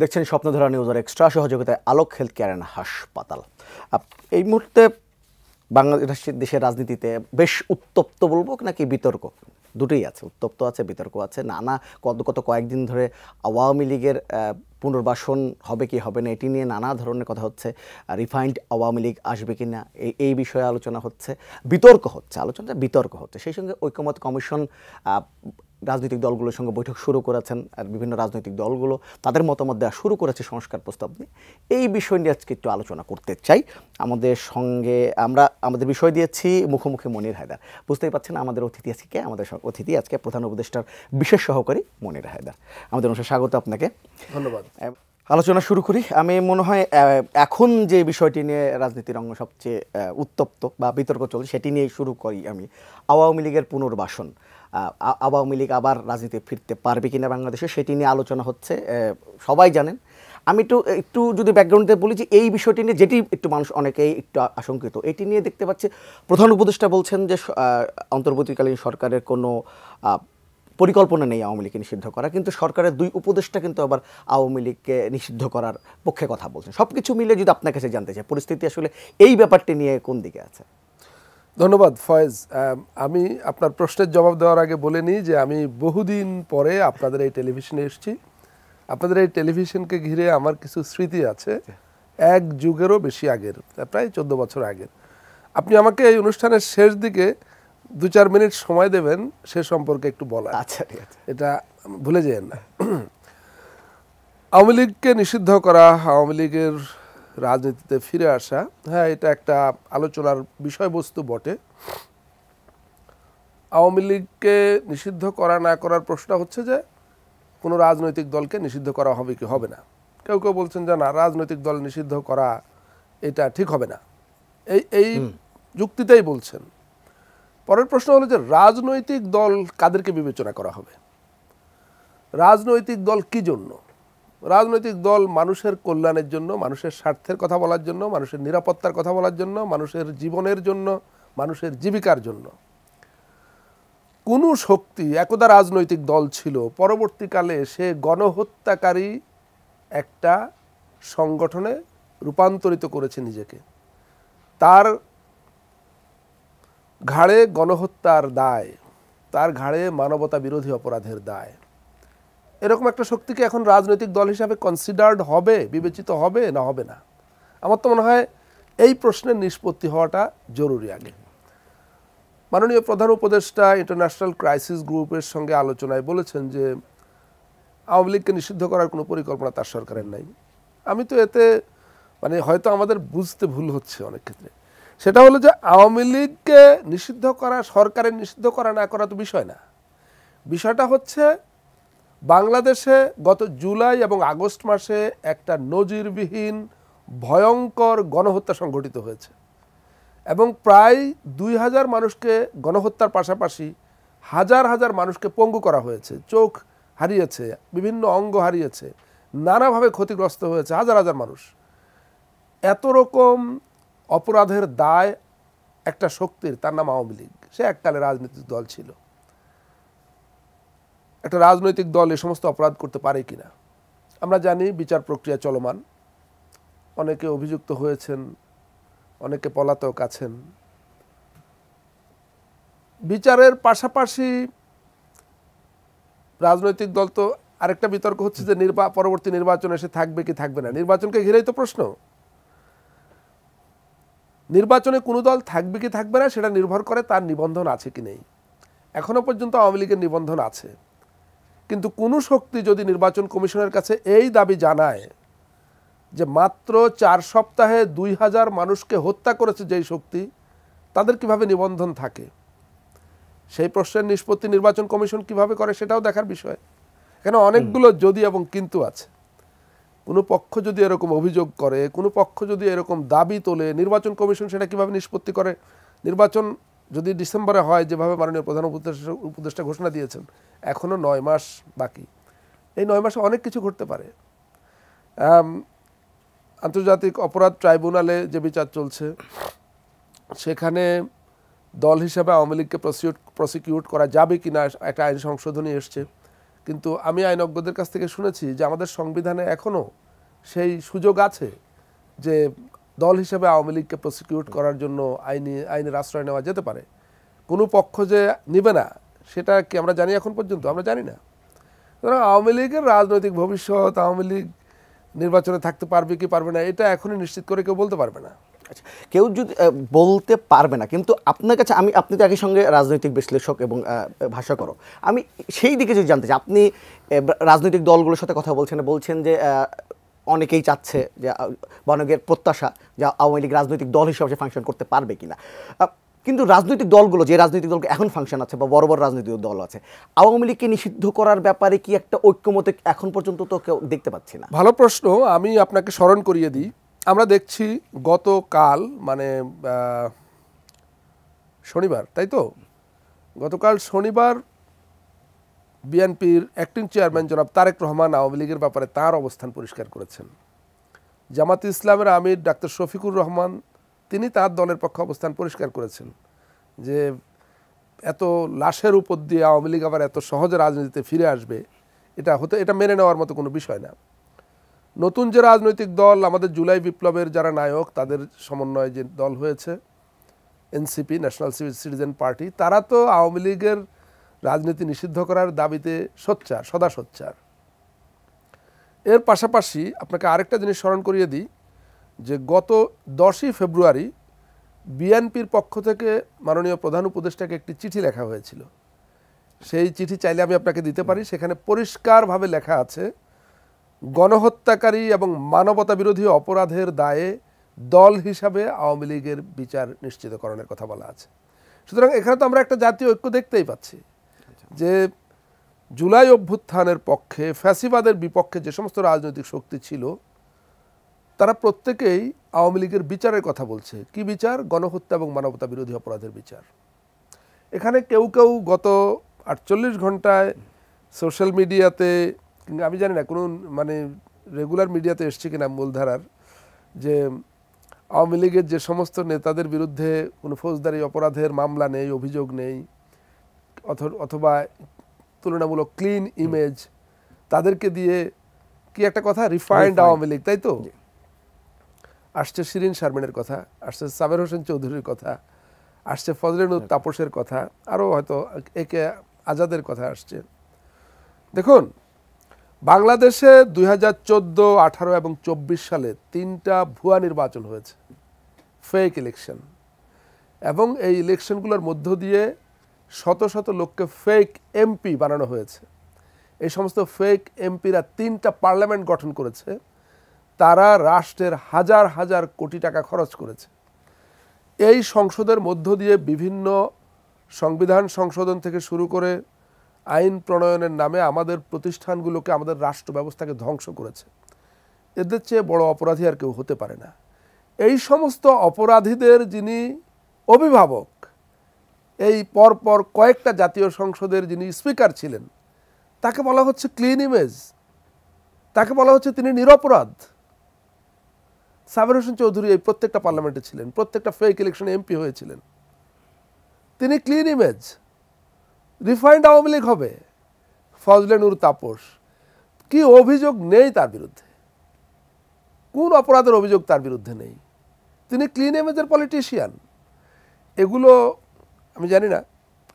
দেখছেন স্বপ্নধারা নিউজ আর এক্সট্রা সহযোগিতায় আলোক health care and হাসপাতাল। এই মুহূর্তে দেশের রাজনীতিতে বেশ উত্তপ্ত বলবো নাকি বিতর্ক, দুটোই আছে, উত্তপ্ত আছে, বিতর্ক আছে। নানা গত কয়েকদিন ধরে আওয়ামী লীগের পুনর্বাসন হবে কি হবে না এটি নিয়ে নানা ধরনের কথা হচ্ছে। রিফাইন্ড আওয়ামী লীগ আসবে কি না এই বিষয়ে আলোচনা হচ্ছে, বিতর্ক হচ্ছে, আলোচনাটা বিতর্ক হচ্ছে। সেই সঙ্গে ঐকমত্য কমিশন রাজনৈতিক দলগুলোর সঙ্গে বৈঠক শুরু করেছেন, আর বিভিন্ন রাজনৈতিক দলগুলো তাদের মতামত দেওয়া শুরু করেছে সংস্কার প্রস্তাব নিয়ে। এই বিষয় নিয়ে আজকে একটু আলোচনা করতে চাই। আমাদের সঙ্গে আমাদের বিষয় দিয়েছি মুখোমুখি মনির হায়দার। বুঝতেই পারছেন আমাদের অতিথি আজকে কে, আমাদের অতিথি আজকে প্রধান উপদেষ্টার বিশেষ সহকারী মনির হায়দার। আমাদের অনুষ্ঠানে স্বাগত আপনাকে। ধন্যবাদ। আলোচনা শুরু করি। আমি মনে হয় এখন যে বিষয়টি নিয়ে রাজনীতির অঙ্গ সবচেয়ে উত্তপ্ত বা বিতর্ক চলছে সেটি নিয়েই শুরু করি আমি। আওয়ামী লীগের পুনর্বাসন, আওয়ামী লীগ আবার রাজনীতি ফিরতে পারবে কিনা বাংলাদেশে, সেটি নিয়ে আলোচনা হচ্ছে, সবাই জানেন। আমি একটু যদি ব্যাকগ্রাউন্ডে বলি যে এই বিষয়টি নিয়ে যেটি একটু মানুষ অনেকেই একটু আশঙ্কিত, এটি নিয়ে দেখতে পাচ্ছি প্রধান উপদেষ্টা বলছেন যে অন্তর্বর্তীকালীন সরকারের কোনো পরিকল্পনা নেই আওয়ামী লীগকে নিষিদ্ধ করা, কিন্তু সরকারের দুই উপদেষ্টা কিন্তু আবার আওয়ামী লীগকে নিষিদ্ধ করার পক্ষে কথা বলছেন। সব কিছু মিলে যদি আপনার কাছে জানতে চাই পরিস্থিতি আসলে এই ব্যাপারটি নিয়ে কোন দিকে আছে। ধন্যবাদ ফয়েজ। আমি আপনার প্রশ্নের জবাব দেওয়ার আগে বলে নিই যে আমি বহুদিন পরে আপনাদের এই টেলিভিশনে এসেছি। আপনাদের এই টেলিভিশনকে ঘিরে আমার কিছু স্মৃতি আছে, এক যুগেরও বেশি আগের, প্রায় 14 বছর আগের। আপনি আমাকে এই অনুষ্ঠানের শেষ দিকে 2-4 মিনিট সময় দেবেন সে সম্পর্কে একটু বলা। আচ্ছা, ঠিক আছে, এটা ভুলে যেন না। আওয়ামী লীগকে নিষিদ্ধ করা, আওয়ামী লীগের রাজনীতিতে ফিরে আসা, হ্যাঁ, এটা একটা আলোচনার বিষয়বস্তু বটে। আওয়ামী লীগকে নিষিদ্ধ করা না করার প্রশ্ন হচ্ছে যে কোনো রাজনৈতিক দলকে নিষিদ্ধ করা হবে কি হবে না। কেউ কেউ বলছেন যে না, রাজনৈতিক দল নিষিদ্ধ করা এটা ঠিক হবে না, এই যুক্তিতেই বলছেন। পরের প্রশ্ন হলো যে রাজনৈতিক দল কাদেরকে বিবেচনা করা হবে, রাজনৈতিক দল কি জন্য? রাজনৈতিক দল মানুষের কল্যাণের জন্য, মানুষের স্বার্থের কথা বলার জন্য, মানুষের নিরাপত্তার কথা বলার জন্য, মানুষের জীবনের জন্য, মানুষের জীবিকার জন্য। কোনো শক্তি একদা রাজনৈতিক দল ছিল, পরবর্তীকালে সে গণহত্যাকারী একটা সংগঠনে রূপান্তরিত করেছে নিজেকে। তার ঘাড়ে গণহত্যার দায়, তার ঘাড়ে মানবতা বিরোধী অপরাধের দায়। এরকম একটা শক্তিকে এখন রাজনৈতিক দল হিসাবে কনসিডার্ড হবে, বিবেচিত হবে না হবে না? আমার তো মনে হয় এই প্রশ্নের নিষ্পত্তি হওয়াটা জরুরি আগে। মাননীয় প্রধান উপদেষ্টা ইন্টারন্যাশনাল ক্রাইসিস গ্রুপের সঙ্গে আলোচনায় বলেছেন যে আওয়ামী লীগকে নিষিদ্ধ করার কোনো পরিকল্পনা তার সরকারের নাই। আমি তো এতে হয়তো আমাদের বুঝতে ভুল হচ্ছে অনেক ক্ষেত্রে। সেটা হলো যে আওয়ামী লীগকে নিষিদ্ধ করা, সরকারের নিষিদ্ধ করা না করা তো বিষয় না। বিষয়টা হচ্ছে বাংলাদেশে গত জুলাই এবং আগস্ট মাসে একটা নজিরবিহীন ভয়ঙ্কর গণহত্যা সংঘটিত হয়েছে এবং প্রায় 2000 মানুষকে গণহত্যার পাশাপাশি হাজার হাজার মানুষকে পঙ্গু করা হয়েছে, চোখ হারিয়েছে, বিভিন্ন অঙ্গ হারিয়েছে, নানাভাবে ক্ষতিগ্রস্ত হয়েছে হাজার হাজার মানুষ। এত রকম অপরাধের দায় একটা শক্তির, তার নাম আওয়ামী লীগ। সে এককালে রাজনৈতিক দল ছিল। একটা রাজনৈতিক দল এ সমস্ত অপরাধ করতে পারে কিনা? আমরা জানি বিচার প্রক্রিয়া চলমান, অনেকে অভিযুক্ত হয়েছেন, অনেকে পলাতক আছেন। বিচারের পাশাপাশি রাজনৈতিক দল তো আরেকটা বিতর্ক হচ্ছে যে পরবর্তী নির্বাচন এসে থাকবে কি থাকবে না। নির্বাচনকে ঘিরেই তো প্রশ্ন। নির্বাচনে কোনো দল থাকবে কি থাকবে না সেটা নির্ভর করে তার নিবন্ধন আছে কি নেই। এখনো পর্যন্ত আওয়ামী লীগের নিবন্ধন আছে, কিন্তু কোনো শক্তি যদি নির্বাচন কমিশনের কাছে এই দাবি জানায় যে মাত্র 4 সপ্তাহে 2000 মানুষকে হত্যা করেছে যেই শক্তি, তাদের কিভাবে নিবন্ধন থাকে, সেই প্রশ্নের নিষ্পত্তি নির্বাচন কমিশন কিভাবে করে সেটাও দেখার বিষয়। এখানে অনেকগুলো যদি এবং কিন্তু আছে। কোনো পক্ষ যদি এরকম অভিযোগ করে, কোনো পক্ষ যদি এরকম দাবি তোলে, নির্বাচন কমিশন সেটা কিভাবে নিষ্পত্তি করে? নির্বাচন যদি ডিসেম্বরে হয়, যেভাবে মাননীয় প্রধান উপদেষ্টা ঘোষণা দিয়েছেন, এখনও 9 মাস বাকি। এই 9 মাসে অনেক কিছু ঘটতে পারে। আন্তর্জাতিক অপরাধ ট্রাইব্যুনালে যে বিচার চলছে, সেখানে দল হিসাবে আওয়ামী লীগকে প্রসিকিউট করা যাবে কিনা একটা আইন সংশোধনী এসছে। কিন্তু আমি আইনজ্ঞদের কাছ থেকে শুনেছি যে আমাদের সংবিধানে এখনও সেই সুযোগ আছে যে দল হিসেবে আওয়ামী লীগকে প্রসিকিউট করার জন্য আইনের আশ্রয় নেওয়া যেতে পারে। কোনো পক্ষ যে নিবে না সেটা কি আমরা জানি এখন পর্যন্ত? আমরা জানি না। সুতরাং আওয়ামী লীগের রাজনৈতিক ভবিষ্যৎ, আওয়ামী লীগ নির্বাচনে থাকতে পারবে কি পারবে না, এটা এখনই নিশ্চিত করে কেউ বলতে পারবে না। আচ্ছা, কেউ যদি বলতে পারবে না, কিন্তু আপনার কাছে আপনি তো একই সঙ্গে রাজনৈতিক বিশ্লেষক এবং ভাষ্যকারও, আমি সেই দিকে যদি জানতে চাই, আপনি রাজনৈতিক দলগুলোর সাথে কথা বলছেন যে অনেকেই চাচ্ছে যে অনেকের প্রত্যাশা যে আওয়ামী লীগ রাজনৈতিক দল হিসেবে ফাংশন করতে পারবে কিনা, কিন্তু রাজনৈতিক দলগুলো, যে রাজনৈতিক দলগুলো এখন ফাংশন আছে বা বড় বড় রাজনৈতিক দল আছে, আওয়ামী লীগকে নিষিদ্ধ করার ব্যাপারে কি একটা ঐক্যমতে এখন পর্যন্ত তো কেউ দেখতে পাচ্ছি না। ভালো প্রশ্ন। আমি আপনাকে স্মরণ করিয়ে দিই, আমরা দেখছি গতকাল মানে শনিবার, তাই তো, গতকাল শনিবার বিএনপির অ্যাক্টিং চেয়ারম্যান জনাব তারেক রহমান আওয়ামী লীগের ব্যাপারে তার অবস্থান পরিষ্কার করেছেন। জামাত ইসলামের আমির ডাক্তার শফিকুর রহমান তিনি তার দলের পক্ষে অবস্থান পরিষ্কার করেছেন যে এত লাশের উপর দিয়ে আওয়ামী লীগ আবার এত সহজে রাজনীতিতে ফিরে আসবে, এটা মেনে নেওয়ার মতো কোনো বিষয় না। নতুন যে রাজনৈতিক দল, আমাদের জুলাই বিপ্লবের যারা নায়ক, তাদের সমন্বয়ে যে দল হয়েছে এনসিপি, ন্যাশনাল সিটিজেন পার্টি, তারা তো আওয়ামী লীগের রাজনীতি নিষিদ্ধ করার দাবিতে সদা সোচ্চার। এর পাশাপাশি আপনাকে আরেকটা জিনিস স্মরণ করিয়ে দিই যে গত 10ই ফেব্রুয়ারি বিএনপির পক্ষ থেকে মাননীয় প্রধান উপদেষ্টাকে একটি চিঠি লেখা হয়েছিল। সেই চিঠি চাইলে আমি আপনাকে দিতে পারি। সেখানে পরিষ্কারভাবে লেখা আছে, গণহত্যাকারী এবং মানবতা বিরোধী অপরাধের দায়ে দল হিসাবে আওয়ামী লীগের বিচার নিশ্চিতকরণের কথা বলা আছে। সুতরাং এখানে তো আমরা একটা জাতীয় ঐক্য দেখতেই পাচ্ছি যে জুলাই অভ্যুত্থানের পক্ষে, ফ্যাসিবাদের বিপক্ষে যে সমস্ত রাজনৈতিক শক্তি ছিল তারা প্রত্যেকেই আওয়ামী লীগের বিচারের কথা বলছে। কি বিচার? গণহত্যা এবং মানবতা বিরোধী অপরাধের বিচার। এখানে কেউ কেউ গত 48 ঘন্টায় সোশ্যাল মিডিয়াতে, আমি জানি না কোনো মানে রেগুলার মিডিয়াতে এসছে কিনা মূলধারার, যে আওয়ামী লীগের যে সমস্ত নেতাদের বিরুদ্ধে কোনো ফৌজদারি অপরাধের মামলা নেই, অভিযোগ নেই, অথবা তুলনামূলক ক্লিন ইমেজ, তাদেরকে দিয়ে কি একটা কথা, রিফাইন্ড আওয়ামী লীগ, তাই তো? আসছে শিরিন শারমিনের কথা, আসছে সাবের হোসেন চৌধুরীর কথা, আসছে ফজলে নূর তাপসের কথা, আরও হয়তো একে আজাদের কথা আসছে। দেখুন, বাংলাদেশে 2014, 18 এবং 24 সালে 3টা ভুয়া নির্বাচন হয়েছে, ফেক ইলেকশন, এবং এই ইলেকশনগুলোর মধ্য দিয়ে শত শত লোককে ফেক এমপি বানানো হয়েছে। এই সমস্ত ফেক এমপিরা 3টা পার্লামেন্ট গঠন করেছে, তারা রাষ্ট্রের হাজার হাজার কোটি টাকা খরচ করেছে। এই সংসদের মধ্য দিয়ে বিভিন্ন সংবিধান সংশোধন থেকে শুরু করে আইন প্রণয়নের নামে আমাদের প্রতিষ্ঠানগুলোকে, আমাদের রাষ্ট্র ব্যবস্থাকে ধ্বংস করেছে। এদের চেয়ে বড় অপরাধী আর কেউ হতে পারে না। এই সমস্ত অপরাধীদের যিনি অভিভাবক, এই পরপর কয়েকটা জাতীয় সংসদের যিনি স্পিকার ছিলেন, তাকে বলা হচ্ছে ক্লিন ইমেজ, তাকে বলা হচ্ছে তিনি নিরপরাধ। সাবের হোসেন চৌধুরী এই প্রত্যেকটা পার্লামেন্টে ছিলেন, প্রত্যেকটা ফেক ইলেকশনে এমপি হয়েছিলেন, তিনি clean image. Refined Awami League হবে। ফজলে নূর তাপস, কি অভিযোগ নেই তার বিরুদ্ধে, কোন অপরাধের অভিযোগ তার বিরুদ্ধে নেই, তিনি ক্লিন ইমেজের পলিটিশিয়ান। এগুলো আমি জানি না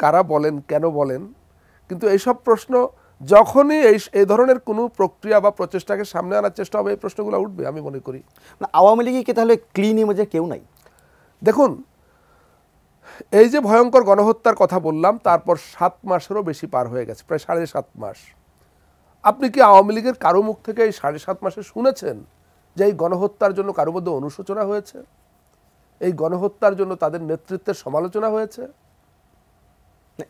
কারা বলেন, কেন বলেন, কিন্তু এইসব প্রশ্ন যখনই এই ধরনের কোনো প্রক্রিয়া বা প্রচেষ্টাকে সামনে আনার চেষ্টা হবে, এই প্রশ্নগুলো উঠবে আমি মনে করি। না, আওয়ামী লীগে কি তাহলে ক্লিন ইমেজে কেউ নাই? দেখুন, এই যে ভয়ঙ্কর গণহত্যার কথা বললাম, তারপর 7 মাসেরও বেশি পার হয়ে গেছে, প্রায় 7.5 মাস। আপনি কি আওয়ামী লীগের কারো মুখ থেকে এই 7.5 মাসে শুনেছেন যে এই গণহত্যার জন্য কারো মধ্যে অনুশোচনা হয়েছে, এই গণহত্যার জন্য তাদের নেতৃত্বের সমালোচনা হয়েছে?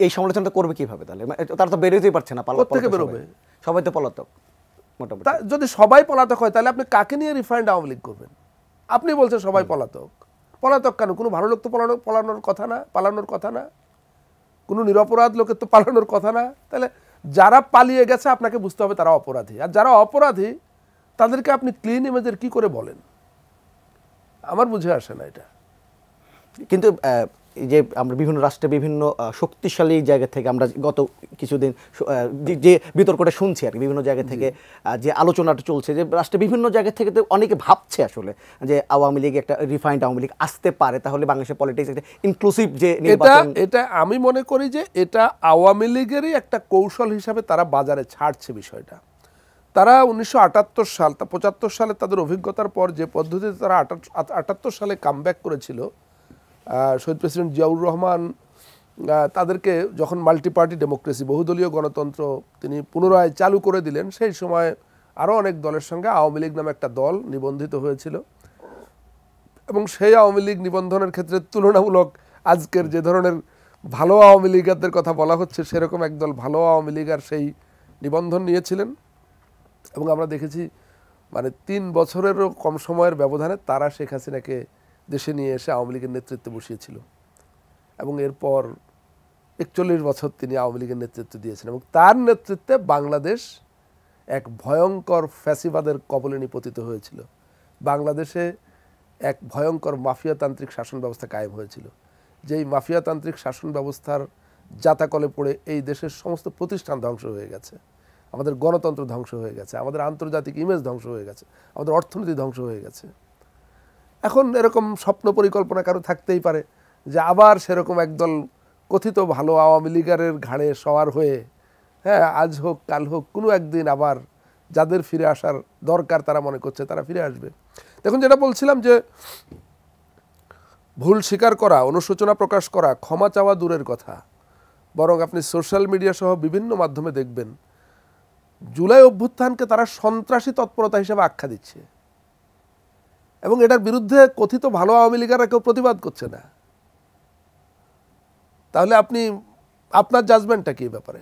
এই সমালোচনাটা করবে কিভাবে তাহলে? তারা তো বেরোতেই পারছে না। থেকে বেরোবে? সবাই তো পলাতক মোটামুটি। যদি সবাই পলাতক হয় তাহলে আপনি কাকে নিয়ে রিফাইন্ড আওয়ামী লীগ করবেন? আপনি বলছেন সবাই পলাতক। পলাতক কেন? কোনো ভালো লোক তো পালানোর কথা না, কোনো নিরপরাধ লোকের তো পালানোর কথা না। তাহলে যারা পালিয়ে গেছে আপনাকে বুঝতে হবে তারা অপরাধী, আর যারা অপরাধী তাদেরকে আপনি ক্লিন ইমেজের কি করে বলেন? আমার বুঝে আসে না এটা। কিন্তু এই যে আমরা বিভিন্ন রাষ্ট্রে বিভিন্ন শক্তিশালী জায়গা থেকে আমরা গত কিছুদিন যে বিতর্কটা শুনছি আর কি, বিভিন্ন জায়গা থেকে যে আলোচনাটা চলছে যে রাষ্ট্রে বিভিন্ন জায়গা থেকে তো অনেকে ভাবছে আসলে যে আওয়ামী লীগ একটা রিফাইন্ড আওয়ামী লীগ আসতে পারে, তাহলে বাংলাদেশের পলিটিক্স একটা ইনক্লুসিভ যে নির্বাচন। এটা আমি মনে করি যে এটা আওয়ামী লীগেরই একটা কৌশল হিসাবে তারা বাজারে ছাড়ছে বিষয়টা। তারা 1978 সাল 75 সালে তাদের অভিজ্ঞতার পর যে পদ্ধতিতে তারা 78 সালে কামব্যাক করেছিল, শহীদ প্রেসিডেন্ট জিয়াউর রহমান তাদেরকে যখন মাল্টি পার্টি ডেমোক্রেসি বহুদলীয় গণতন্ত্র তিনি পুনরায় চালু করে দিলেন, সেই সময় আরও অনেক দলের সঙ্গে আওয়ামী লীগ নামে একটা দল নিবন্ধিত হয়েছিল এবং সেই আওয়ামী লীগ নিবন্ধনের ক্ষেত্রে তুলনামূলক আজকের যে ধরনের ভালো আওয়ামী লীগারদের কথা বলা হচ্ছে সেরকম একদল ভালো আওয়ামী লীগার সেই নিবন্ধন নিয়েছিলেন এবং আমরা দেখেছি মানে 3 বছরেরও কম সময়ের ব্যবধানে তারা শেখ হাসিনাকে দেশে নিয়ে এসে আওয়ামী লীগের নেতৃত্বে বসিয়েছিল এবং এরপর 41 বছর তিনি আওয়ামী লীগের নেতৃত্ব দিয়েছেন এবং তার নেতৃত্বে বাংলাদেশ এক ভয়ঙ্কর ফ্যাসিবাদের কবলে নিপতিত হয়েছিল। বাংলাদেশে এক ভয়ঙ্কর মাফিয়াতান্ত্রিক শাসন ব্যবস্থা কায়েম হয়েছিল, যেই মাফিয়াতান্ত্রিক শাসন ব্যবস্থার জাতাকলে পড়ে এই দেশের সমস্ত প্রতিষ্ঠান ধ্বংস হয়ে গেছে, আমাদের গণতন্ত্র ধ্বংস হয়ে গেছে, আমাদের আন্তর্জাতিক ইমেজ ধ্বংস হয়ে গেছে, আমাদের অর্থনীতি ধ্বংস হয়ে গেছে। এখন এরকম স্বপ্ন পরিকল্পনা কারো থাকতেই পারে যে আবার সেরকম একদল কথিত ভালো আওয়ামী লীগারের ঘাড়ে সওয়ার হয়ে, হ্যাঁ, আজ হোক কাল হোক কোনো একদিন আবার যাদের ফিরে আসার দরকার তারা মনে করছে তারা ফিরে আসবে। দেখুন, যেটা বলছিলাম যে ভুল স্বীকার করা, অনুশোচনা প্রকাশ করা, ক্ষমা চাওয়া দূরের কথা, বরং আপনি সোশ্যাল মিডিয়া সহ বিভিন্ন মাধ্যমে দেখবেন জুলাই অভ্যুত্থানকে তারা সন্ত্রাসী তৎপরতা হিসেবে আখ্যা দিচ্ছে এবং এটার বিরুদ্ধে কথিত ভালো আওয়ামী লীগাররা কেউ প্রতিবাদ করছে না। তাহলে আপনি আপনার জাজমেন্টটা কি ব্যাপারে?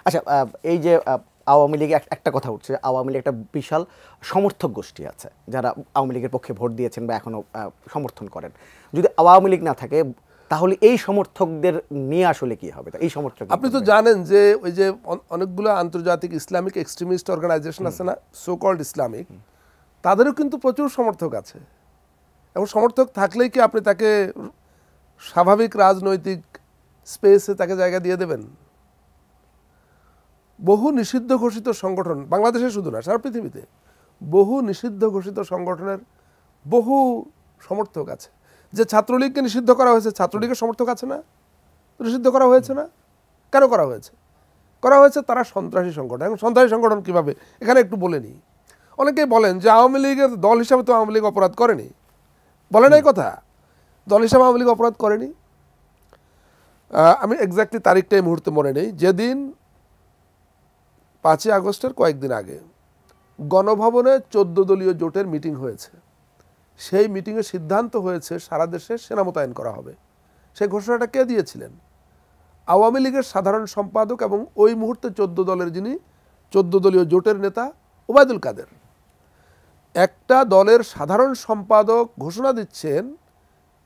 আচ্ছা, এই যে আওয়ামী লীগ একটা কথা উঠছে, আওয়ামী লীগ একটা বিশাল সমর্থক গোষ্ঠী আছে যারা আওয়ামী লীগের পক্ষে ভোট দিয়েছেন বা এখনও সমর্থন করেন। যদি আওয়ামী লীগ না থাকে তাহলে এই সমর্থকদের নিয়ে আসলে কি হবে? এই সমর্থক, আপনি তো জানেন যে ওই যে অনেকগুলো আন্তর্জাতিক ইসলামিক এক্সট্রিমিস্ট অর্গানাইজেশন আছে না, সো কল্ড ইসলামিক, তাদেরও কিন্তু প্রচুর সমর্থক আছে এবং সমর্থক থাকলেই কি আপনি তাকে স্বাভাবিক রাজনৈতিক স্পেসে তাকে জায়গা দিয়ে দেবেন? বহু নিষিদ্ধ ঘোষিত সংগঠন, বাংলাদেশে শুধু না সারা পৃথিবীতে বহু নিষিদ্ধ ঘোষিত সংগঠনের বহু সমর্থক আছে। যে ছাত্রলীগকে নিষিদ্ধ করা হয়েছে, ছাত্রলীগের সমর্থক আছে না? নিষিদ্ধ করা হয়েছে না? কেন করা হয়েছে? করা হয়েছে তারা সন্ত্রাসী সংগঠন। এখন সন্ত্রাসী সংগঠন কিভাবে, এখানে একটু বলে নিই। অনেকেই বলেন যে আওয়ামী লীগের দল হিসাবে তো আওয়ামী লীগ অপরাধ করেনি, বলেন এই কথা, দল হিসাবে আওয়ামী লীগ অপরাধ করেনি। আমি এক্স্যাক্টলি তারিখটা এই মুহূর্তে মনে নেই, যেদিন 5ই আগস্টের কয়েকদিন আগে গণভবনে 14 দলীয় জোটের মিটিং হয়েছে, সেই মিটিংয়ে সিদ্ধান্ত হয়েছে সারা দেশে সেনা মোতায়েন করা হবে। সেই ঘোষণাটা কে দিয়েছিলেন? আওয়ামী লীগের সাধারণ সম্পাদক এবং ওই মুহূর্তে 14 দলের যিনি 14 দলীয় জোটের নেতা ওবায়দুল কাদের। একটা দলের সাধারণ সম্পাদক ঘোষণা দিচ্ছেন,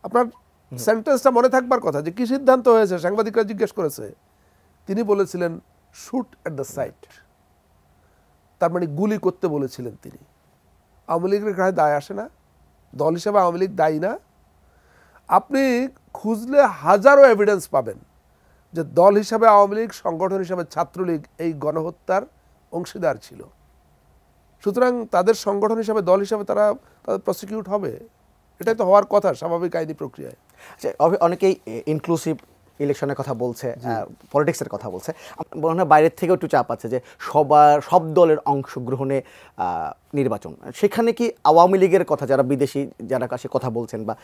আপনার সেন্টেন্সটা মনে থাকবার কথা যে কি সিদ্ধান্ত হয়েছে, সাংবাদিকরা জিজ্ঞেস করেছে, তিনি বলেছিলেন শুট অ্যাট দ্য সাইট, তার মানে গুলি করতে বলেছিলেন তিনি। আওয়ামী লীগের গায়ে দায় আসে না, দল হিসাবে আওয়ামী লীগ দায়ী না। আপনি খুঁজলে হাজারো এভিডেন্স পাবেন যে দল হিসাবে আওয়ামী লীগ, সংগঠন হিসাবে ছাত্রলীগ এই গণহত্যার অংশীদার ছিল। সুতরাং তাদের সংগঠন হিসাবে, দল হিসাবে তারা প্রসিকিউট হবে, এটাই তো হওয়ার কথা স্বাভাবিক আইনি প্রক্রিয়ায়। অনেকেই ইনক্লুসিভ ইলেকশনের কথা বলছে, পলিটিক্সের কথা বলছে, মনে হয় বাইরের থেকেও একটু চাপ আছে যে সব দলের অংশগ্রহণে নির্বাচন। সেখানে কি আওয়ামী লীগের কথা, যারা বিদেশি যারা কাছে কথা বলছেন বা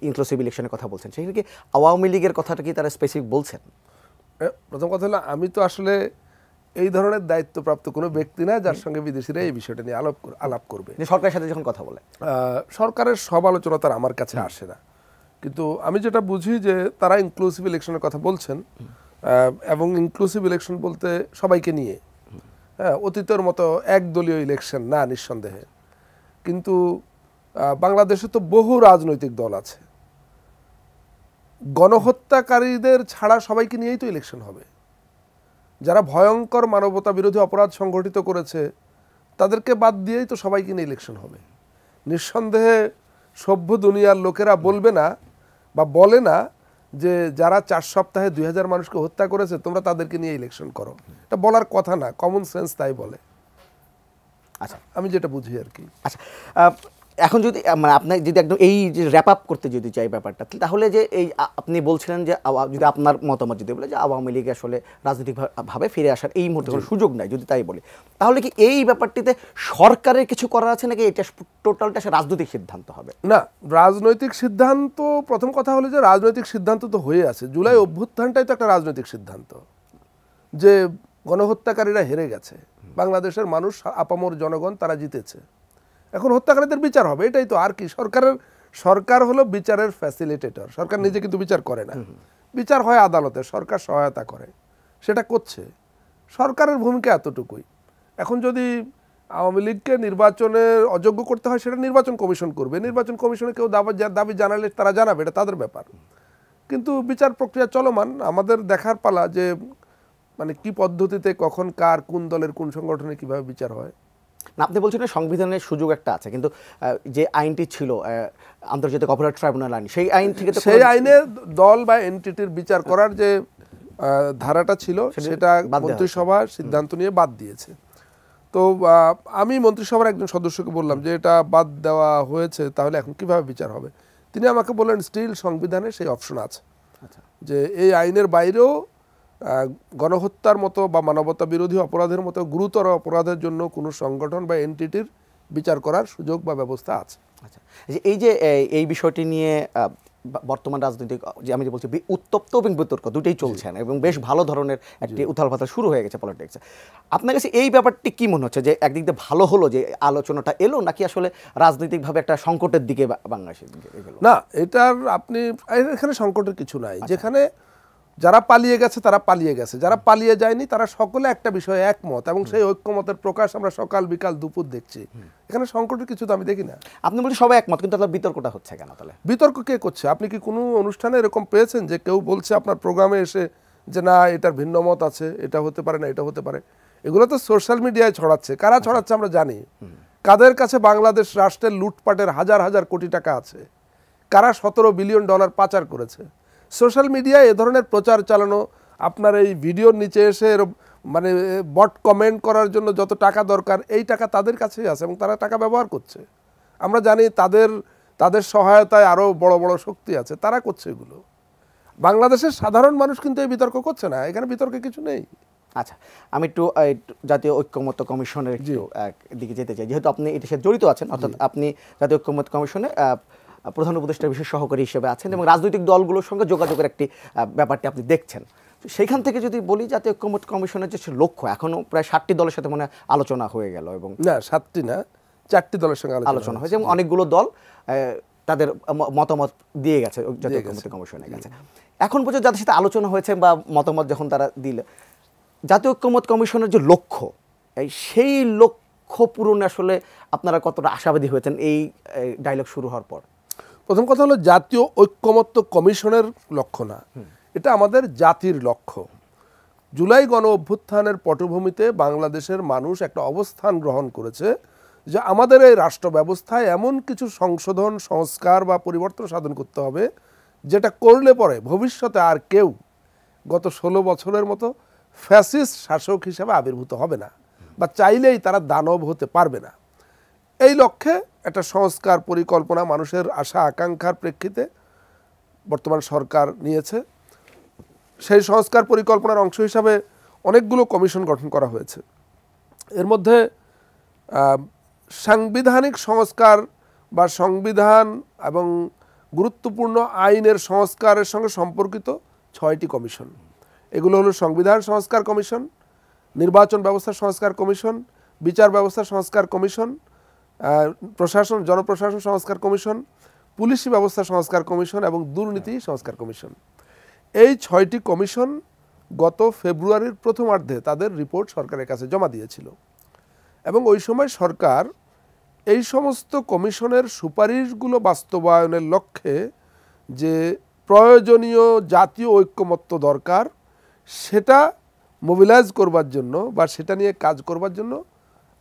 ইনক্লুসিভ ইলেকশনের কথা বলছেন, সেখানে কি আওয়ামী লীগের কথাটা কি তারা স্পেসিফিক বলছেন? প্রথম কথা হলো, আমি তো আসলে এই ধরনের দায়িত্বপ্রাপ্ত কোনো ব্যক্তি না যার সঙ্গে বিদেশিরা এই বিষয়টা নিয়ে আলাপ করবে। সরকারের সাথে যখন কথা বলে, সরকারের সব আলোচনা তার আমার কাছে আসে না, কিন্তু আমি যেটা বুঝি যে তারা ইনক্লুসিভ ইলেকশনের কথা বলছেন এবং ইনক্লুসিভ ইলেকশন বলতে সবাইকে নিয়ে, হ্যাঁ, অতীতের মতো একদলীয় ইলেকশন না নিঃসন্দেহে, কিন্তু বাংলাদেশে তো বহু রাজনৈতিক দল আছে, গণহত্যাকারীদের ছাড়া সবাইকে নিয়েই তো ইলেকশন হবে। যারা ভয়ঙ্কর মানবতা বিরোধী অপরাধ সংগঠিত করেছে তাদেরকে বাদ দিয়েই তো সবাইকে নিয়ে ইলেকশন হবে। নিঃসন্দেহে সভ্য দুনিয়ার লোকেরা বলবে না বা বলে না যে যারা 4 সপ্তাহে 2000 মানুষকে হত্যা করেছে তোমরা তাদেরকে নিয়ে ইলেকশন করো। এটা বলার কথা না, কমন সেন্স তাই বলে। আচ্ছা, আমি যেটা বুঝি আর কি। আচ্ছা, এখন যদি মানে আপনি যদি একদম এই যে র্যাপ আপ করতে যদি চাই ব্যাপারটা, তাহলে যে এই আপনি বলছিলেন যে যদি আপনার মতামত যদি বলে যে আওয়ামী লীগ আসলে রাজনৈতিকভাবে ফিরে আসার এই মুহূর্তে কোনো সুযোগ নাই, যদি তাই বলি, তাহলে কি এই ব্যাপারটিতে সরকারের কিছু করার আছে নাকি এটা টোটালটা রাজনৈতিক সিদ্ধান্ত হবে? না, রাজনৈতিক সিদ্ধান্ত, প্রথম কথা হলো যে রাজনৈতিক সিদ্ধান্ত তো হয়ে আছে। জুলাই অভ্যুত্থানটাই তো একটা রাজনৈতিক সিদ্ধান্ত, যে গণহত্যাকারীরা হেরে গেছে, বাংলাদেশের মানুষ আপামর জনগণ তারা জিতেছে, এখন হত্যাকারীদের বিচার হবে, এটাই তো। আর কি, সরকার হলো বিচারের ফ্যাসিলিটেটর। সরকার নিজে কিন্তু বিচার করে না, বিচার হয় আদালতে, সরকার সহায়তা করে, সেটা করছে। সরকারের ভূমিকা এতটুকুই। এখন যদি আওয়ামী লীগকে নির্বাচনে অযোগ্য করতে হয় সেটা নির্বাচন কমিশন করবে, নির্বাচন কমিশনে কেউ দাবি জানালে তারা জানাবে, এটা তাদের ব্যাপার। কিন্তু বিচার প্রক্রিয়া চলমান, আমাদের দেখার পালা যে মানে কি পদ্ধতিতে কখন কার কোন দলের কোন সংগঠনে কিভাবে বিচার হয়। না, আপনি বলছেন সংবিধানের সুযোগ একটা আছে, কিন্তু যে আইনটি ছিল আন্তর্জাতিক অপরাধ ট্রাইব্যুনাল আইন, সেই আইন থেকে তো সেই আইনে দল বা এন্টিটির বিচার করার যে ধারাটা ছিল সেটা মন্ত্রিসভা সিদ্ধান্ত নিয়ে বাদ দিয়েছে। তো আমি মন্ত্রিসভার একজন সদস্যকে বললাম যে এটা বাদ দেওয়া হয়েছে, তাহলে এখন কিভাবে বিচার হবে? তিনি আমাকে বললেন স্টিল সংবিধানে সেই অপশন আছে, যে এই আইনের বাইরেও গণহত্যার মতো বা মানবতা বিরোধী অপরাধের মতো গুরুতর অপরাধের জন্য কোনো সংগঠন বা এন্টিটির বিচার করার সুযোগ বা ব্যবস্থা আছে। আচ্ছা, এই যে এই বিষয়টি নিয়ে বর্তমান রাজনৈতিক, যে আমি যে বলছি, উত্তপ্ত এবং বিতর্ক দুটোই চলছেন এবং বেশ ভালো ধরনের একটি উথালপাতাল শুরু হয়ে গেছে পলিটিক্সে। আপনার কাছে এই ব্যাপারটি কি মনে হচ্ছে, যে একদিক দিয়ে ভালো হলো যে আলোচনাটা এলো, নাকি আসলে রাজনৈতিকভাবে একটা সংকটের দিকে বাংলাদেশের দিকে এগোলো? না, এটার এখানে সংকটের কিছু নাই। যেখানে যারা পালিয়ে গেছে তারা পালিয়ে গেছে, যারা পালিয়ে যায়নি তারা সকলে একটা বিষয়ে একমত, এবং সেই ঐক্যমতের প্রকাশ আমরা সকাল বিকাল দুপুর দেখছি। এখানে সংকটের কিছু তো আমি দেখি না। আপনি বলছেন সবাই একমত, কিন্তু তাহলে বিতর্কটা হচ্ছে কেন? তাহলে বিতর্ক কে করছে? আপনি কি কোনো অনুষ্ঠানে এরকম পেয়েছেন যে কেউ বলছে আপনার প্রোগ্রামে এসে যে না এটার ভিন্ন মত আছে, এটা হতে পারে না, এটা হতে পারে? এগুলো তো সোশ্যাল মিডিয়ায় ছড়াচ্ছে। কারা ছড়াচ্ছে আমরা জানি। কাদের কাছে বাংলাদেশ রাষ্ট্রের লুটপাটের হাজার হাজার কোটি টাকা আছে, কারা $17 বিলিয়ন পাচার করেছে। সোশ্যাল মিডিয়ায় এ ধরনের প্রচার চালানো, আপনার এই ভিডিওর নিচে এসে মানে বট কমেন্ট করার জন্য যত টাকা দরকার, এই টাকা তাদের কাছেই আছে এবং তারা টাকা ব্যবহার করছে। আমরা জানি তাদের সহায়তায় আরও বড় বড় শক্তি আছে, তারা করছে এগুলো। বাংলাদেশের সাধারণ মানুষ কিন্তু এই বিতর্ক করছে না, এখানে বিতর্কে কিছু নেই। আচ্ছা, আমি একটু জাতীয় ঐক্যমত্য কমিশনের দিকে যেতে চাই, যেহেতু আপনি এটার সাথে জড়িত আছেন, অর্থাৎ আপনি জাতীয় ঐক্যমত্য কমিশনে প্রধান উপদেষ্টার বিশেষ সহকারী হিসেবে আছেন এবং রাজনৈতিক দলগুলোর সঙ্গে যোগাযোগের একটি ব্যাপারটি আপনি দেখছেন। সেইখান থেকে যদি বলি, জাতীয় ঐক্যমত্য কমিশনের যে লক্ষ্য, এখনও প্রায় 7টি দলের সাথে মনে আলোচনা হয়ে গেল, এবং না 7টি না 4টি দলের সঙ্গে আলোচনা হয়েছে, এবং অনেকগুলো দল তাদের মতামত দিয়ে গেছে জাতীয় ঐক্যমত্য কমিশনের কাছে। এখন পর্যন্ত যাদের সাথে আলোচনা হয়েছে বা মতামত যখন তারা দিলে, জাতীয় ঐক্যমত্য কমিশনের যে লক্ষ্য, সেই লক্ষ্য পূরণে আসলে আপনারা কতটা আশাবাদী হয়েছেন এই ডায়লগ শুরু হওয়ার পর? প্রথম কথা হলো জাতীয় ঐক্যমত্য কমিশনের লক্ষ্য না, এটা আমাদের জাতির লক্ষ্য। জুলাই গণ অভ্যুত্থানের পটভূমিতে বাংলাদেশের মানুষ একটা অবস্থান গ্রহণ করেছে যে আমাদের এই রাষ্ট্র ব্যবস্থায় এমন কিছু সংশোধন, সংস্কার বা পরিবর্তন সাধন করতে হবে, যেটা করলে পরে ভবিষ্যতে আর কেউ গত 16 বছরের মতো ফ্যাসিস্ট শাসক হিসেবে আবির্ভূত হবে না, বা চাইলেই তারা দানব হতে পারবে না। এই লক্ষ্যে একটা সংস্কার পরিকল্পনা মানুষের আশা আকাঙ্ক্ষার প্রেক্ষিতে বর্তমান সরকার নিয়েছে। সেই সংস্কার পরিকল্পনার অংশ হিসাবে অনেকগুলো কমিশন গঠন করা হয়েছে। এর মধ্যে সাংবিধানিক সংস্কার বা সংবিধান এবং গুরুত্বপূর্ণ আইনের সংস্কারের সঙ্গে সম্পর্কিত 6টি কমিশন। এগুলো হলো সংবিধান সংস্কার কমিশন, নির্বাচন ব্যবস্থা সংস্কার কমিশন, বিচার ব্যবস্থা সংস্কার কমিশন, জনপ্রশাসন সংস্কার কমিশন, পুলিশি ব্যবস্থা সংস্কার কমিশন এবং দুর্নীতি সংস্কার কমিশন। এই 6টি কমিশন গত ফেব্রুয়ারির প্রথমার্ধে তাদের রিপোর্ট সরকারের কাছে জমা দিয়েছিল, এবং ওই সময় সরকার এই সমস্ত কমিশনের সুপারিশগুলো বাস্তবায়নের লক্ষ্যে যে প্রয়োজনীয় জাতীয় ঐক্যমত্য দরকার, সেটা মোবিলাইজ করবার জন্য বা সেটা নিয়ে কাজ করবার জন্য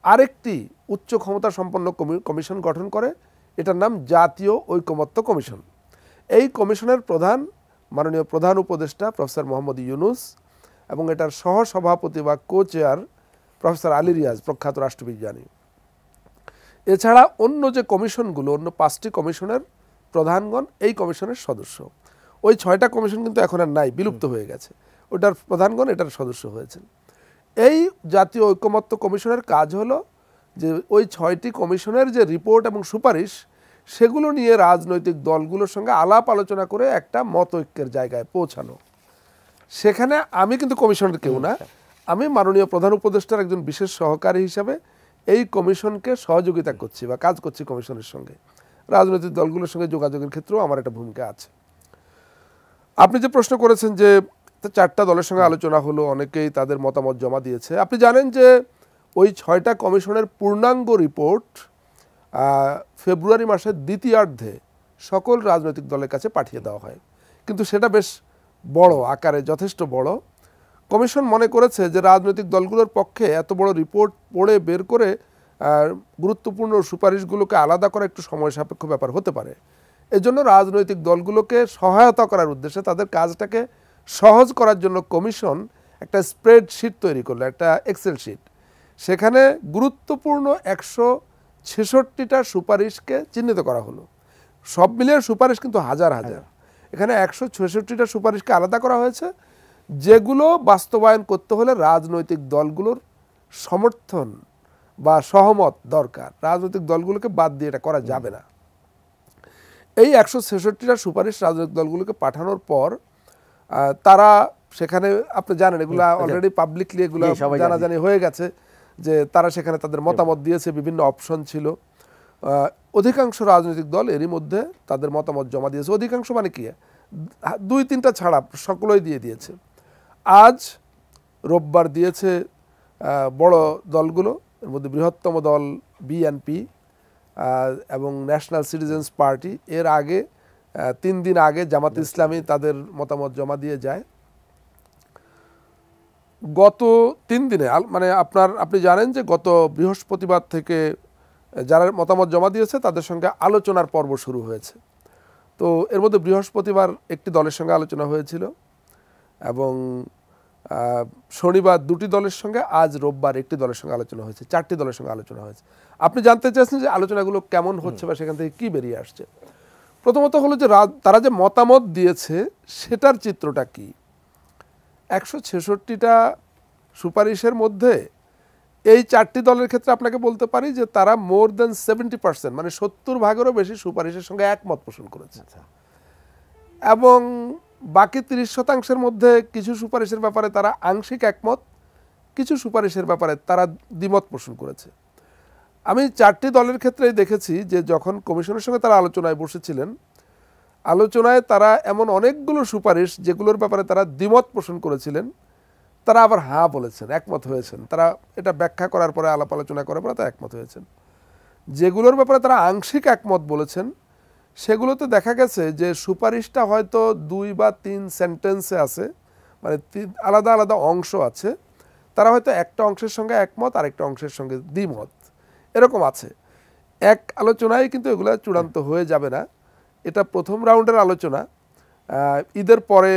আরেকটি উচ্চ ক্ষমতা সম্পন্ন কমিশন গঠন করে। এটার নাম জাতীয় ঐক্যমত্য কমিশন। এই কমিশনের প্রধান মাননীয় প্রধান উপদেষ্টা প্রফেসর মোহাম্মদ ইউনুস এবং এটার সহসভাপতি বা co chair professor Ali Riaz প্রখ্যাত রাষ্ট্রবিজ্ঞানী। এছাড়া অন্য যে কমিশনগুলো, অন্য 5টি কমিশনের প্রধানগণ এই কমিশনের সদস্য। ওই 6টা কমিশন কিন্তু এখন আর নাই, বিলুপ্ত হয়ে গেছে। ওটার প্রধানগণ এটার সদস্য হয়েছেন। এই জাতীয় ঐকমত্য কমিশনের কাজ হলো যে ওই 6টি কমিশনের যে রিপোর্ট এবং সুপারিশ, সেগুলো নিয়ে রাজনৈতিক দলগুলোর সঙ্গে আলাপ আলোচনা করে একটা মত ঐক্যের জায়গায় পৌঁছানো। সেখানে আমি কিন্তু কমিশনের কেউ না, আমি মাননীয় প্রধান উপদেষ্টার একজন বিশেষ সহকারী হিসাবে এই কমিশনকে সহযোগিতা করছি বা কাজ করছি কমিশনের সঙ্গে। রাজনৈতিক দলগুলোর সঙ্গে যোগাযোগের ক্ষেত্রেও আমার একটা ভূমিকা আছে। আপনি যে প্রশ্ন করেছেন যে 4টা দলের সঙ্গে আলোচনা হলো, অনেকেই তাদের মতামত জমা দিয়েছে। আপনি জানেন যে ওই 6টা কমিশনের পূর্ণাঙ্গ রিপোর্ট ফেব্রুয়ারি মাসের দ্বিতীয়ার্ধে সকল রাজনৈতিক দলের কাছে পাঠিয়ে দেওয়া হয়, কিন্তু সেটা বেশ বড় আকারে, যথেষ্ট বড়। কমিশন মনে করেছে যে রাজনৈতিক দলগুলোর পক্ষে এত বড় রিপোর্ট পড়ে বের করে গুরুত্বপূর্ণ সুপারিশগুলোকে আলাদা করা একটু সময় সাপেক্ষ ব্যাপার হতে পারে। এজন্য রাজনৈতিক দলগুলোকে সহায়তা করার উদ্দেশ্যে, তাদের কাজটাকে সহজ করার জন্য কমিশন একটা স্প্রেডশিট তৈরি করলো, একটা এক্সেল শিট। সেখানে গুরুত্বপূর্ণ 166টা সুপারিশকে চিহ্নিত করা হলো। সব মিলিয়ে সুপারিশ কিন্তু হাজার হাজার। এখানে 166টা সুপারিশকে আলাদা করা হয়েছে, যেগুলো বাস্তবায়ন করতে হলে রাজনৈতিক দলগুলোর সমর্থন বা সহমত দরকার। রাজনৈতিক দলগুলোকে বাদ দিয়ে এটা করা যাবে না। এই 166টা সুপারিশ রাজনৈতিক দলগুলোকে পাঠানোর পর তারা সেখানে, আপনি জানেন এগুলা অলরেডি পাবলিকলি এগুলো জানাজানি হয়ে গেছে যে তারা সেখানে তাদের মতামত দিয়েছে, বিভিন্ন অপশন ছিল। অধিকাংশ রাজনৈতিক দল এরই মধ্যে তাদের মতামত জমা দিয়েছে। অধিকাংশ মানে কি, 2-3টা ছাড়া সকলেই দিয়ে দিয়েছে। আজ রোববার দিয়েছে বড় দলগুলো, এর মধ্যে বৃহত্তম দল বিএনপি এবং ন্যাশনাল সিটিজেন্স পার্টি। এর আগে 3 দিন আগে জামাত ইসলামী তাদের মতামত জমা দিয়ে যায়। গত 3 দিনে মানে আপনি জানেন যে গত বৃহস্পতিবার থেকে যারা মতামত জমা দিয়েছে তাদের সঙ্গে আলোচনার পর্ব শুরু হয়েছে। তো এর মধ্যে বৃহস্পতিবার একটি দলের সঙ্গে আলোচনা হয়েছিল এবং শনিবার 2টি দলের সঙ্গে, আজ রোববার একটি দলের সঙ্গে আলোচনা হয়েছে। 4টি দলের সঙ্গে আলোচনা হয়েছে। আপনি জানতে চাইছেন যে আলোচনাগুলো কেমন হচ্ছে বা সেখান থেকে কি বেরিয়ে আসছে। প্রথমত হলো যে তারা যে মতামত দিয়েছে সেটার চিত্রটা কি। 166টা সুপারিশের মধ্যে এই 4টি দলের ক্ষেত্রে আপনাকে বলতে পারি যে তারা মোর দেন 70%, মানে 70%-এরও বেশি সুপারিশের সঙ্গে একমত পোষণ করেছে। এবং বাকি 30%-এর মধ্যে কিছু সুপারিশের ব্যাপারে তারা আংশিক একমত, কিছু সুপারিশের ব্যাপারে তারা দ্বিমত পোষণ করেছে। আমি 4টি দলের ক্ষেত্রেই দেখেছি যে যখন কমিশনের সঙ্গে তারা আলোচনায় বসেছিলেন, আলোচনায় তারা এমন অনেকগুলো সুপারিশ যেগুলোর ব্যাপারে তারা দ্বিমত পোষণ করেছিলেন, তারা আবার হ্যাঁ বলেছেন, একমত হয়েছেন। তারা এটা ব্যাখ্যা করার পরে, আলাপ আলোচনা করার পরে তারা একমত হয়েছেন। যেগুলোর ব্যাপারে তারা আংশিক একমত বলেছেন, সেগুলোতে দেখা গেছে যে সুপারিশটা হয়তো 2 বা 3 সেন্টেন্সে আছে, মানে আলাদা আলাদা অংশ আছে। তারা হয়তো একটা অংশের সঙ্গে একমত, আরেকটা অংশের সঙ্গে দ্বিমত, এরকম আছে। এক আলোচনায় কিন্তু এগুলো চূড়ান্ত হয়ে যাবে না। এটা প্রথম রাউন্ডের আলোচনা। ঈদের পরে,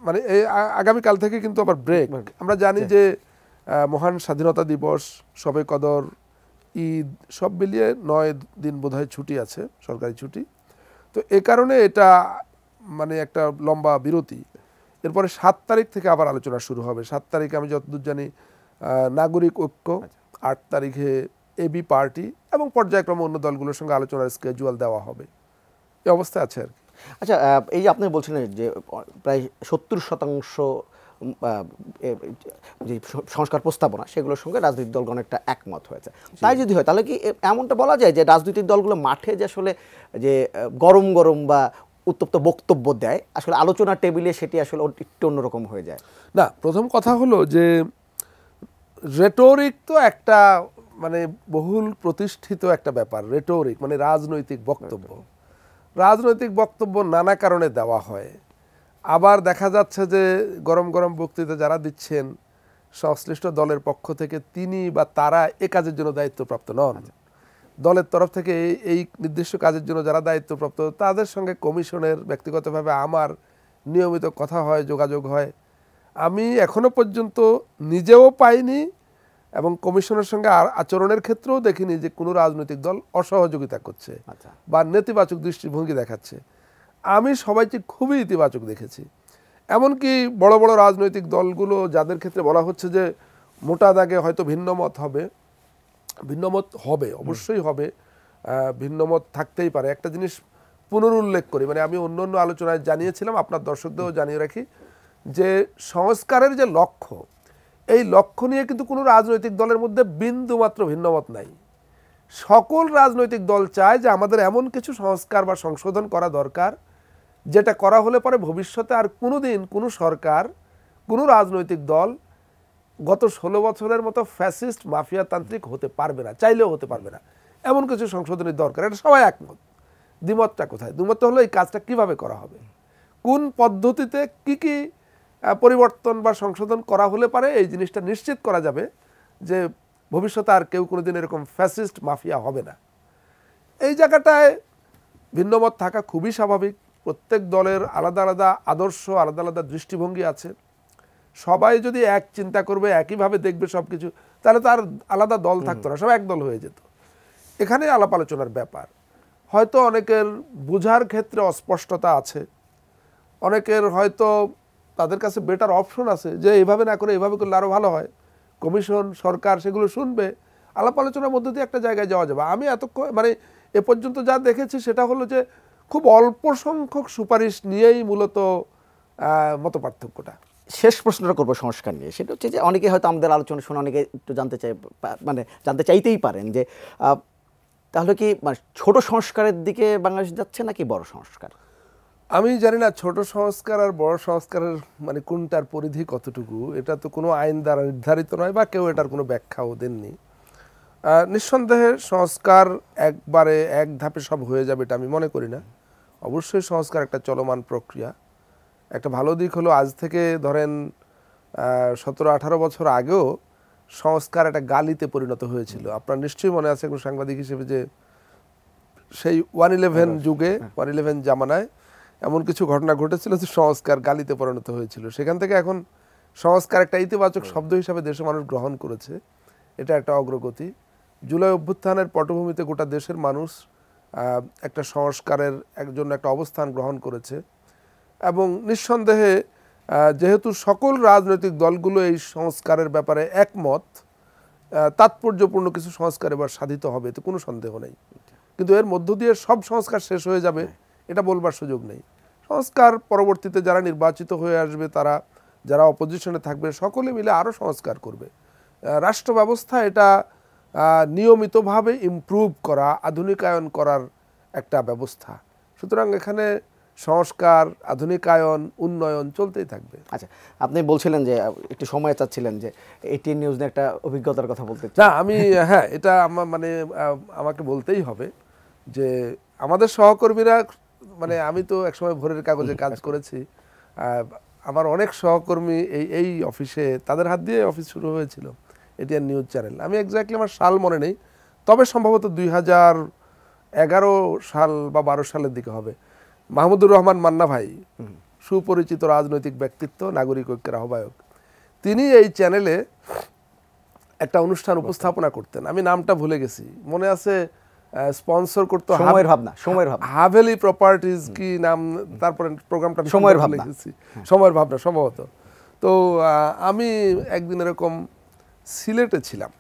মানে এই আগামীকাল থেকে কিন্তু আবার ব্রেক। আমরা জানি যে মহান স্বাধীনতা দিবস, শবে কদর, ঈদ সব মিলিয়ে 9 দিন বোধহয় ছুটি আছে, সরকারি ছুটি। তো এ কারণে এটা মানে একটা লম্বা বিরতি। এরপরে 7 তারিখ থেকে আবার আলোচনা শুরু হবে। 7 তারিখে আমি যতদূর জানি নাগরিক ঐক্য, 8 তারিখে এবি পার্টি এবং পর্যায়ক্রমে অন্য দলগুলোর সঙ্গে আলোচনার স্কেজুয়াল দেওয়া হবে। এই অবস্থা আছে আর কি। আচ্ছা, এই যে আপনি বলছিলেন যে প্রায় 70% যে সংস্কার প্রস্তাবনা সেগুলোর সঙ্গে রাজনৈতিক দলগণ একটা একমত হয়েছে। তাই যদি হয় তাহলে কি এমনটা বলা যায় যে রাজনৈতিক দলগুলো মাঠে যে আসলে যে গরম গরম বা উত্তপ্ত বক্তব্য দেয়, আসলে আলোচনার টেবিলে সেটি আসলে একটু অন্যরকম হয়ে যায়? না, প্রথম কথা হলো যে রেটোরিক তো একটা মানে বহুল প্রতিষ্ঠিত একটা ব্যাপার। রেটোরিক মানে রাজনৈতিক বক্তব্য। রাজনৈতিক বক্তব্য নানা কারণে দেওয়া হয়। আবার দেখা যাচ্ছে যে গরম গরম বক্তৃতা যারা দিচ্ছেন সংশ্লিষ্ট দলের পক্ষ থেকে তিনি বা তারা এ কাজের জন্য দায়িত্বপ্রাপ্ত নন। দলের তরফ থেকে এই নির্দিষ্ট কাজের জন্য যারা দায়িত্বপ্রাপ্ত তাদের সঙ্গে কমিশনের ব্যক্তিগতভাবে আমার নিয়মিত কথা হয়, যোগাযোগ হয়। আমি এখনো পর্যন্ত নিজেও পাইনি এবং কমিশনের সঙ্গে আচরণের ক্ষেত্রেও দেখিনি যে কোনো রাজনৈতিক দল অসহযোগিতা করছে বা নেতিবাচক দৃষ্টিভঙ্গি দেখাচ্ছে। আমি সবাইকে খুবই ইতিবাচক দেখেছি। এমনকি বড় বড় রাজনৈতিক দলগুলো যাদের ক্ষেত্রে বলা হচ্ছে যে মোটা দাগে হয়তো ভিন্নমত হবে, অবশ্যই হবে, ভিন্নমত থাকতেই পারে। একটা জিনিস পুনরুল্লেখ করি, মানে আমি অন্য অন্য আলোচনায় জানিয়েছিলাম, আপনার দর্শকদেরও জানিয়ে রাখি যে সংস্কারের যে লক্ষ্য, এই লক্ষ্য নিয়ে কিন্তু কোনো রাজনৈতিক দলের মধ্যে বিন্দুমাত্র ভিন্নমত নাই। সকল রাজনৈতিক দল চায় যে আমাদের এমন কিছু সংস্কার বা সংশোধন করা দরকার যেটা করা হলে পরে ভবিষ্যতে আর কোনোদিন কোনো সরকার, কোনো রাজনৈতিক দল গত 16 বছরের মতো ফ্যাসিস্ট মাফিয়াতান্ত্রিক হতে পারবে না, চাইলেও হতে পারবে না। এমন কিছু সংশোধনের দরকার। এটা সবাই একমত। দ্বিমতটা কোথায়? দ্বিমতটা হলো এই কাজটা কিভাবে করা হবে, কোন পদ্ধতিতে কি কি পরিবর্তন বা সংশোধন করা হলে পারে এই জিনিসটা নিশ্চিত করা যাবে যে ভবিষ্যতে আর কেউ কোনোদিন এরকম ফ্যাসিস্ট মাফিয়া হবে না। এই জায়গাটায় ভিন্নমত থাকা খুবই স্বাভাবিক। প্রত্যেক দলের আলাদা আলাদা আদর্শ, আলাদা আলাদা দৃষ্টিভঙ্গি আছে। সবাই যদি এক চিন্তা করবে, একইভাবে দেখবে সব কিছু, তাহলে তো আর আলাদা দল থাকতো না, সব এক দল হয়ে যেত। এখানে আলাপ আলোচনার ব্যাপার। হয়তো অনেকের বোঝার ক্ষেত্রে অস্পষ্টতা আছে, অনেকের হয়তো তাদের কাছে বেটার অপশন আছে যে এইভাবে না করে এইভাবে করলে আরও ভালো হয়। কমিশন, সরকার সেগুলো শুনবে, আলাপ আলোচনার মধ্যে দিয়ে একটা জায়গায় যাওয়া যাবে। আমি মানে এ পর্যন্ত যা দেখেছি সেটা হলো যে খুব অল্প সংখ্যক সুপারিশ নিয়েই মূলত মতপার্থক্যটা। শেষ প্রশ্নটা করবো সংস্কার নিয়ে। সেটা হচ্ছে যে অনেকে হয়তো আমাদের আলোচনা শুনে অনেকে একটু জানতে চাইতেই পারেন যে তাহলে কি মানে ছোট সংস্কারের দিকে বাংলাদেশ যাচ্ছে নাকি বড় সংস্কার? আমি জানি না ছোট সংস্কার আর বড় সংস্কারের মানে কোনটার পরিধি কতটুকু, এটা তো কোনো আইন দ্বারা নির্ধারিত নয় বা কেউ এটার কোনো ব্যাখ্যাও দেননি। নিঃসন্দেহে সংস্কার একবারে এক ধাপে সব হয়ে যাবে এটা আমি মনে করি না। অবশ্যই সংস্কার একটা চলমান প্রক্রিয়া। একটা ভালো দিক হলো আজ থেকে ধরেন 17-18 বছর আগেও সংস্কার একটা গালিতে পরিণত হয়েছিল। আপনার নিশ্চয়ই মনে আছে একজন সাংবাদিক হিসেবে যে সেই 111 যুগে, 111 জামানায় এমন কিছু ঘটনা ঘটেছিল যে সংস্কার গালিতে পরিণত হয়েছিল। সেখান থেকে এখন সংস্কার একটা ইতিবাচক শব্দ হিসাবে দেশের মানুষ গ্রহণ করেছে, এটা একটা অগ্রগতি। জুলাই অভ্যুত্থানের পটভূমিতে গোটা দেশের মানুষ একটা সংস্কারের জন্য একটা অবস্থান গ্রহণ করেছে এবং নিঃসন্দেহে যেহেতু সকল রাজনৈতিক দলগুলো এই সংস্কারের ব্যাপারে একমত, তাৎপর্যপূর্ণ কিছু সংস্কার এবার সাধিত হবে, এতে কোনো সন্দেহ নেই। কিন্তু এর মধ্য দিয়ে সব সংস্কার শেষ হয়ে যাবে এটা বলবার সুযোগ নেই। সংস্কার পরবর্তীতে যারা নির্বাচিত হয়ে আসবে, তারা যারা অপোজিশনে থাকবে, সকলে মিলে আরও সংস্কার করবে। রাষ্ট্র ব্যবস্থা এটা নিয়মিতভাবে ইমপ্রুভ করা, আধুনিকায়ন করার একটা ব্যবস্থা। সুতরাং এখানে সংস্কার, আধুনিকায়ন, উন্নয়ন চলতেই থাকবে। আচ্ছা, আপনি বলছিলেন যে একটু সময় চাচ্ছিলেন যে এটিএন নিউজ নিয়ে একটা অভিজ্ঞতার কথা বলতে। না আমি এটা মানে আমাকে বলতেই হবে যে আমাদের সহকর্মীরা, মানে আমি তো একসময় ভোরের কাগজে কাজ করেছি, আমার অনেক সহকর্মী এই অফিসে, তাদের হাত দিয়ে অফিস শুরু হয়েছিল এটিএন নিউজ চ্যানেল। আমি এক্স্যাক্টলি আমার সাল মনে নেই, তবে সম্ভবত 2011 সাল বা 12 সালের দিকে হবে। মাহমুদুর রহমান মান্না ভাই, সুপরিচিত রাজনৈতিক ব্যক্তিত্ব, নাগরিক ঐক্যের আহ্বায়ক, তিনি এই চ্যানেলে একটা অনুষ্ঠান উপস্থাপনা করতেন। আমি নামটা ভুলে গেছি, মনে আছে স্পন্সর করতো সময়ের ভাবনা, হাভেলি প্রপার্টিজ কি নাম, তারপরে প্রোগ্রামটা সময়ের ভাবনা, সময়ের ভাবনা সম্ভবত। তো আমি একদিন এরকম সিলেটে ছিলাম,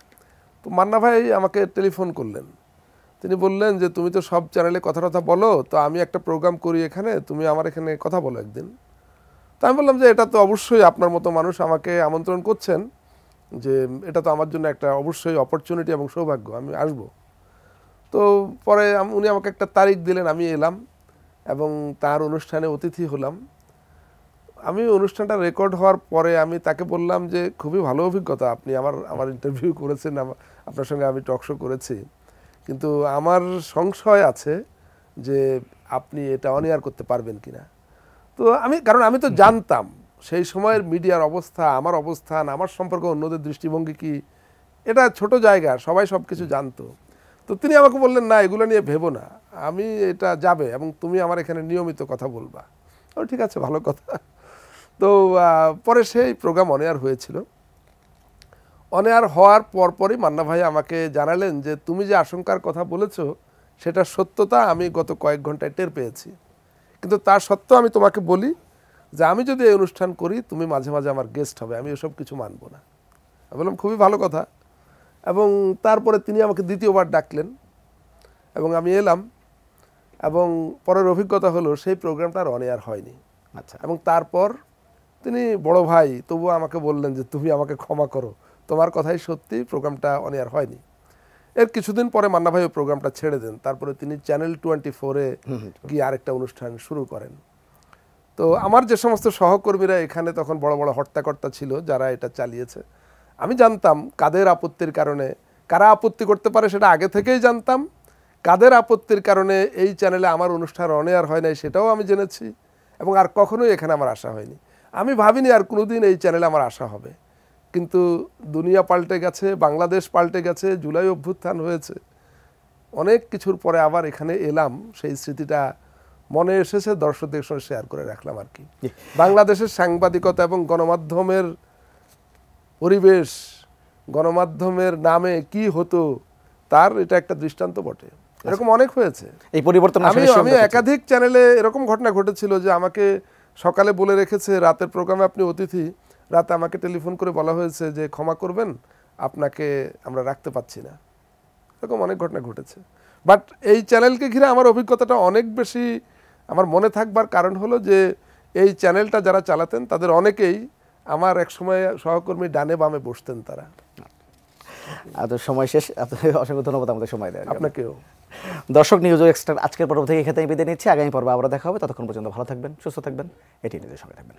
তো মান্না ভাই আমাকে টেলিফোন করলেন। তিনি বললেন যে তুমি তো সব চ্যানেলে কথা বলো, তো আমি একটা প্রোগ্রাম করি এখানে, তুমি আমার এখানে কথা বলো একদিন। তো আমি বললাম যে এটা তো অবশ্যই আপনার মতো মানুষ আমাকে আমন্ত্রণ করছেন, যে এটা তো আমার জন্য একটা অবশ্যই অপরচুনিটি এবং সৌভাগ্য, আমি আসব। তো পরে উনি আমাকে একটা তারিখ দিলেন, আমি এলাম এবং তার অনুষ্ঠানে অতিথি হলাম। আমি অনুষ্ঠানটা রেকর্ড হওয়ার পরে আমি তাকে বললাম যে খুবই ভালো অভিজ্ঞতা, আপনি আমার ইন্টারভিউ করেছেন, আপনার সঙ্গে আমি টক শো করেছি, কিন্তু আমার সংশয় আছে যে আপনি এটা অনিয়ার করতে পারবেন কিনা। তো কারণ আমি তো জানতাম সেই সময়ের মিডিয়ার অবস্থা, আমার অবস্থান, আমার সম্পর্কে অন্যদের দৃষ্টিভঙ্গি কি, এটা ছোট জায়গা, সবাই সব কিছু জানতো। তো তিনি আমাকে বললেন, না এগুলো নিয়ে ভেবো না, আমি এটা যাবে এবং তুমি আমার এখানে নিয়মিত কথা বলবা। ও ঠিক আছে, ভালো কথা। তো পরে সেই প্রোগ্রাম অন এয়ার হয়েছিল। অন এয়ার হওয়ার পরপরই মান্না ভাই আমাকে জানালেন যে তুমি যে আশঙ্কার কথা বলেছো সেটা সত্যতা আমি গত কয়েক ঘন্টায় টের পেয়েছি, কিন্তু তার সত্ত্বেও আমি তোমাকে বলি যে আমি যদি এই অনুষ্ঠান করি তুমি মাঝে মাঝে আমার গেস্ট হবে, আমি এসব কিছু মানব না। আমি বললাম খুবই ভালো কথা। এবং তারপরে তিনি আমাকে দ্বিতীয়বার ডাকলেন এবং আমি এলাম, এবং পরের অভিজ্ঞতা হলো সেই প্রোগ্রামটা আর অন এয়ার হয়নি। আচ্ছা, এবং তারপর তিনি বড় ভাই তবুও আমাকে বললেন যে তুমি আমাকে ক্ষমা করো, তোমার কথাই সত্যি, প্রোগ্রামটা অন এয়ার হয়নি। এর কিছুদিন পরে মান্না ভাই ওই প্রোগ্রামটা ছেড়ে দেন। তারপরে তিনি চ্যানেল 24-এ গিয়ে আরেকটা অনুষ্ঠান শুরু করেন। তো আমার যে সমস্ত সহকর্মীরা এখানে তখন বড় বড় হর্তাকর্তা ছিল যারা এটা চালিয়েছে, আমি জানতাম কাদের আপত্তির কারণে, কারা আপত্তি করতে পারে সেটা আগে থেকেই জানতাম। কাদের আপত্তির কারণে এই চ্যানেলে আমার অনুষ্ঠান অন এয়ার হয় নাই সেটাও আমি জেনেছি, এবং আর কখনোই এখানে আমার আশা হয়নি। আমি ভাবিনি আর কোনোদিন এই চ্যানেলে আমার আশা হবে, কিন্তু দুনিয়া পাল্টে গেছে, বাংলাদেশ পাল্টে গেছে, জুলাই অভ্যুত্থান হয়েছে, অনেক কিছুর পরে আবার এখানে এলাম, সেই স্মৃতিটা মনে এসেছে, দর্শকদের সঙ্গে শেয়ার করে রাখলাম আর কি। বাংলাদেশের সাংবাদিকতা এবং গণমাধ্যমের পরিবেশ, গণমাধ্যমের নামে কি হতো তার এটা একটা দৃষ্টান্ত বটে। এরকম অনেক হয়েছে। এই পরিবর্তন আমি একাধিক চ্যানেলে এরকম ঘটনা ঘটেছিল যে আমাকে সকালে বলে রেখেছে রাতের প্রোগ্রামে আপনি অতিথি, রাতে আমাকে টেলিফোন করে বলা হয়েছে যে ক্ষমা করবেন, আপনাকে আমরা রাখতে পাচ্ছি না। এরকম অনেক ঘটনা ঘটেছে। বাট এই চ্যানেলকে ঘিরে আমার অভিজ্ঞতাটা অনেক বেশি আমার মনে থাকবার কারণ হলো যে এই চ্যানেলটা যারা চালাতেন তাদের অনেকেই আমার একসময় সহকর্মী ডানে বামে বসতেন তারা। সময় শেষ, আপনাকে অসংখ্য ধন্যবাদ আমাদের সময় দেওয়ার জন্য। আপনাকেও। দর্শক, নিউজ এক্সট্রার আজকের পর্ব থেকে এখানে বিদায় নিচ্ছি। আগামী পর্বে আবার দেখা হবে। ততক্ষণ পর্যন্ত ভালো থাকবেন, সুস্থ থাকবেন, এটি নিজের সঙ্গে থাকবেন।